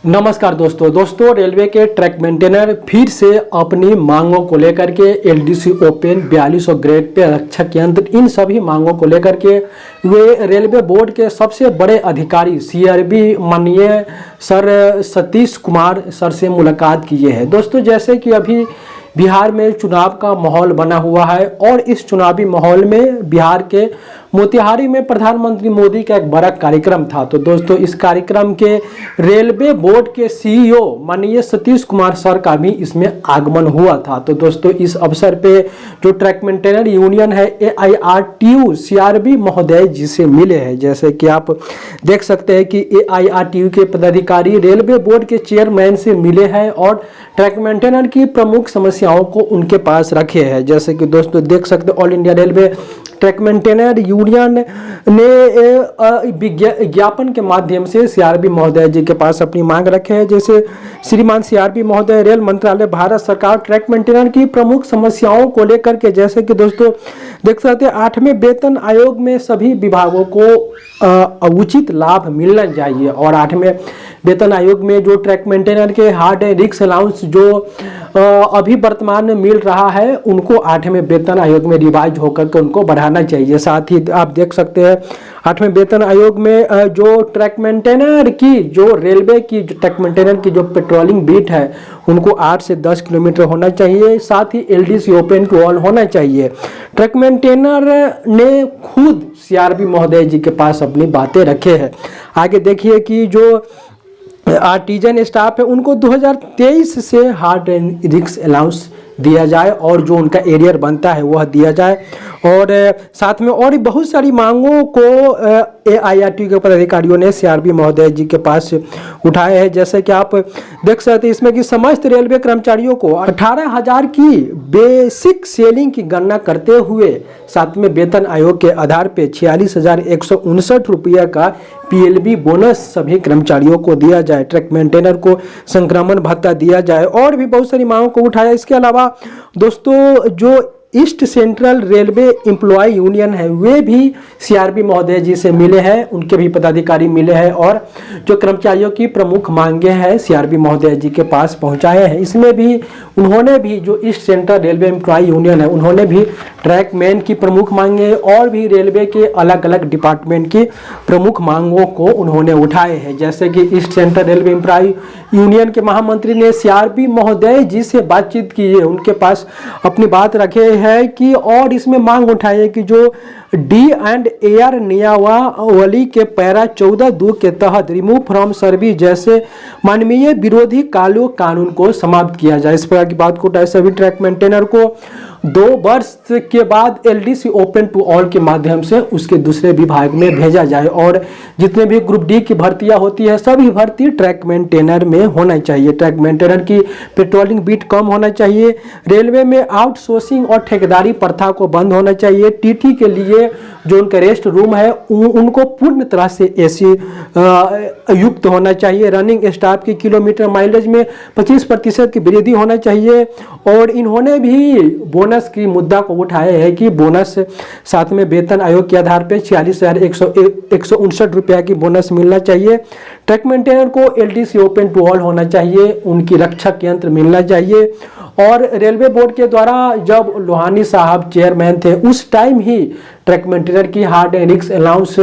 नमस्कार दोस्तों रेलवे के ट्रैक मेंटेनर फिर से अपनी मांगों को लेकर के एलडीसी ओपन 4200 ग्रेड पे आरक्षक यंत्र इन सभी मांगों को लेकर के वे रेलवे बोर्ड के सबसे बड़े अधिकारी सीआरबी माननीय सर सतीश कुमार सर से मुलाकात किए हैं। दोस्तों जैसे कि अभी बिहार में चुनाव का माहौल बना हुआ है और इस चुनावी माहौल में बिहार के मोतिहारी में प्रधानमंत्री मोदी का एक बड़ा कार्यक्रम था। तो दोस्तों इस कार्यक्रम के रेलवे बोर्ड के सीईओ माननीय सतीश कुमार सर का भी इसमें आगमन हुआ था। तो दोस्तों इस अवसर पे जो ट्रैक मेंटेनर यूनियन है एआईआरटीयू सीआरबी महोदय जी से मिले हैं। जैसे कि आप देख सकते हैं कि एआईआरटीयू के पदाधिकारी रेलवे बोर्ड के चेयरमैन से मिले हैं और ट्रैक मेंटेनर की प्रमुख समस्याओं को उनके पास रखे हैं। जैसे कि दोस्तों देख सकते all India railway track maintainer union ने ज्ञापन के माध्यम से सीआरबी महोदय जी के पास अपनी मांग रखे हैं। जैसे श्रीमान सीआरबी महोदय, रेल मंत्रालय, भारत सरकार ट्रैक मेंटेनर की प्रमुख समस्याओं को लेकर के जैसे कि दोस्तों देख सकते हैं 8वें वेतन आयोग में सभी विभागों को उचित लाभ मिलना चाहिए और 8वें वेतन आयोग में जो ट्रैक मेंटेनर के हार्ड एंड रिक्स अलाउंस जो अभी वर्तमान में मिल रहा है उनको 8वें वेतन आयोग में रिवाइज होकर के उनको बढ़ाना चाहिए। साथ ही आप देख सकते हैं 8वें वेतन आयोग में जो ट्रैक मेंटेनर की जो रेलवे की ट्रैक मेंटेनर की जो पेट्रोलिंग बीट है उनको 8 से 10 किलोमीटर होना चाहिए। साथ ही एलडीसी ओपन टू ऑल होना चाहिए। ट्रैक मेंटेनर ने खुद सीआरबी महोदय जी के पास अपनी बातें रखे हैं। आगे देखिए कि जो आर्टिजन स्टाफ है उनको 2023 से हार्ड एंड रिक्स अलाउंस दिया जाए और जो उनका एरियर बनता है वह दिया जाए और साथ में और बहुत सारी मांगों को एआईआरटीयू के पदाधिकारियों ने सीआरबी महोदय जी के पास उठाए हैं। जैसे कि आप देख सकते हैं इसमें कि समस्त रेलवे कर्मचारियों को 18,000 की बेसिक सेलिंग की गणना करते हुए 7वें वेतन आयोग के आधार पे 46,159 रुपये का पीएलबी बोनस सभी कर्मचारियों को दिया जाए। ट्रैक मेंटेनर को संक्रमण भत्ता दिया जाए और भी बहुत सारी मांगों को उठाया। इसके अलावा दोस्तों जो east central railway employ union है वे भी सीआरबी महोदय जी से मिले हैं, उनके भी पदाधिकारी मिले हैं और जो कर्मचारियों की प्रमुख मांगे हैं सीआरबी महोदय जी के पास पहुंचाए हैं। इसमें भी उन्होंने भी जो east central railway employ union है उन्होंने भी ट्रैक मैन की प्रमुख मांगे और भी रेलवे के अलग अलग डिपार्टमेंट की प्रमुख मांगों को उन्होंने उठाए हैं। जैसे कि east central railway employ union के महामंत्री ने सीआरबी महोदय जी से बातचीत की है, उनके पास अपनी बात रखे है कि और इसमें मांग उठाई है कि जो डी एंड एयर नियमावली के पैरा 14(2) के तहत रिमूव फ्रॉम सर्विस जैसे मानवीय विरोधी कानून को समाप्त किया जाए। इस प्रकार की बात को उठाए। सभी ट्रैक मेंटेनर को 2 वर्ष के बाद एलडीसी ओपन टू ऑल के माध्यम से उसके दूसरे विभाग में भेजा जाए और जितने भी ग्रुप डी की भर्तियां होती है सभी भर्ती ट्रैक मेंटेनर में होना चाहिए। ट्रैक मेंटेनर की पेट्रोलिंग बीट कम होना चाहिए। रेलवे में आउटसोर्सिंग और ठेकेदारी प्रथा को बंद होना चाहिए। टीटी के लिए जो उनका रेस्ट रूम है उनको पूर्ण तरह से एसी युक्त होना चाहिए। रनिंग स्टाफ की किलोमीटर माइलेज में 25% की वृद्धि होना चाहिए और इन्होंने भी बोनस की मुद्दा को उठाए है कि बोनस 7वें वेतन आयोग के आधार पर 46,159 रुपया की बोनस मिलना चाहिए। ट्रैक मेंटेनर को एलडीसी ओपन टू ऑल होना चाहिए, उनकी रक्षक यंत्र मिलना चाहिए और रेलवे बोर्ड के द्वारा जब लोहानी साहब चेयरमैन थे उस टाइम ही ट्रैक मेंटेनर की हार्ड एंड रिक्स अलाउंस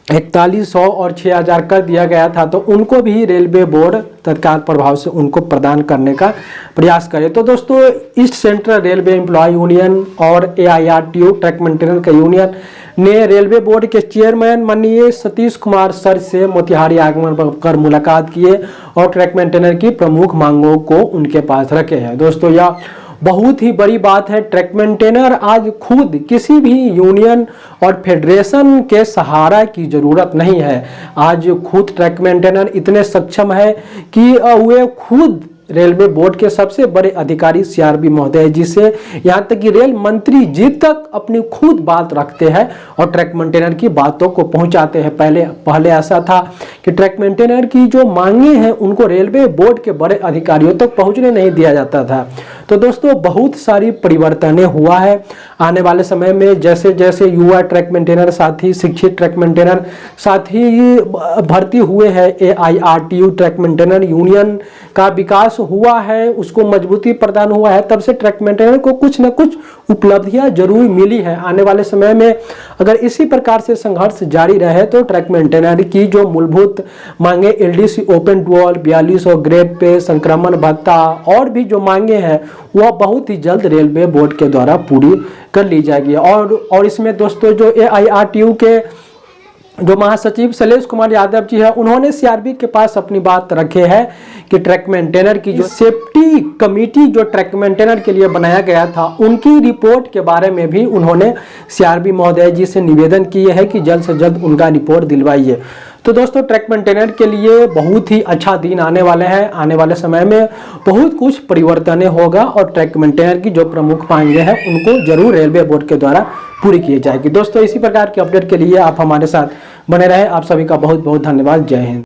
4100 और 6000 कर दिया गया था, तो उनको भी रेलवे बोर्ड तत्काल प्रभाव से उनको प्रदान करने का प्रयास करे। तो दोस्तों east central railway employ union और एआईआरटीयू ट्रैक मेंटेनर का यूनियन ने रेलवे बोर्ड के चेयरमैन माननीय सतीश कुमार सर से मोतिहारी आगमन कर मुलाकात किए और ट्रैक मेंटेनर की प्रमुख मांगों को उनके पास रखे हैं। दोस्तों यह बहुत ही बड़ी बात है। ट्रैक मेंटेनर आज खुद किसी भी यूनियन और फेडरेशन के सहारा की जरूरत नहीं है। आज खुद ट्रैक मेंटेनर इतने सक्षम है कि वे खुद रेलवे बोर्ड के सबसे बड़े अधिकारी सीआरबी महोदय जी से यहाँ तक कि रेल मंत्री जी तक अपनी खुद बात रखते हैं और ट्रैक मेंटेनर की बातों को पहुंचाते हैं। पहले ऐसा था कि ट्रैक मेंटेनर की जो मांगे हैं उनको रेलवे बोर्ड के बड़े अधिकारियों तक पहुंचने नहीं दिया जाता था। तो दोस्तों बहुत सारी परिवर्तनें हुआ है आने वाले समय में, जैसे जैसे युवा ट्रैक मेंटेनर साथ ही शिक्षित ट्रैक मेंटेनर साथ ही भर्ती हुए हैं, AIRTU ट्रैक मेंटेनर यूनियन का विकास हुआ है, उसको मजबूती प्रदान हुआ है, तब से ट्रैक मेंटेनर को कुछ न कुछ उपलब्धियां जरूर मिली है। आने वाले समय में अगर इसी प्रकार से संघर्ष जारी रहे तो ट्रैक मेंटेनर की जो मूलभूत मांगे LDC open dual 4200 grade pay संक्रमण भत्ता और भी जो मांगे हैं वह बहुत ही जल्द रेलवे बोर्ड के द्वारा पूरी कर ली जाएगी। और इसमें दोस्तों जो AIRTU के जो महासचिव शैलेश कुमार यादव जी है, उन्होंने CRB के पास अपनी बात रखे है कि ट्रैक मेंटेनर की जो सेफ्टी कमेटी जो ट्रैक मेंटेनर के लिए बनाया गया था, उनकी रिपोर्ट के बारे में भी उन्होंने CRB महोदय जी से निवेदन किए है कि जल्द से जल्द उनका रिपोर्ट दिलवाइए। तो दोस्तों ट्रैक मेंटेनर के लिए बहुत ही अच्छा दिन आने वाले हैं। आने वाले समय में बहुत कुछ परिवर्तन होगा और ट्रैक मेंटेनर की जो प्रमुख मांगे हैं उनको जरूर रेलवे बोर्ड के द्वारा पूरी की जाएगी। दोस्तों इसी प्रकार के अपडेट के लिए आप हमारे साथ बने रहे। आप सभी का बहुत बहुत धन्यवाद। जय हिंद।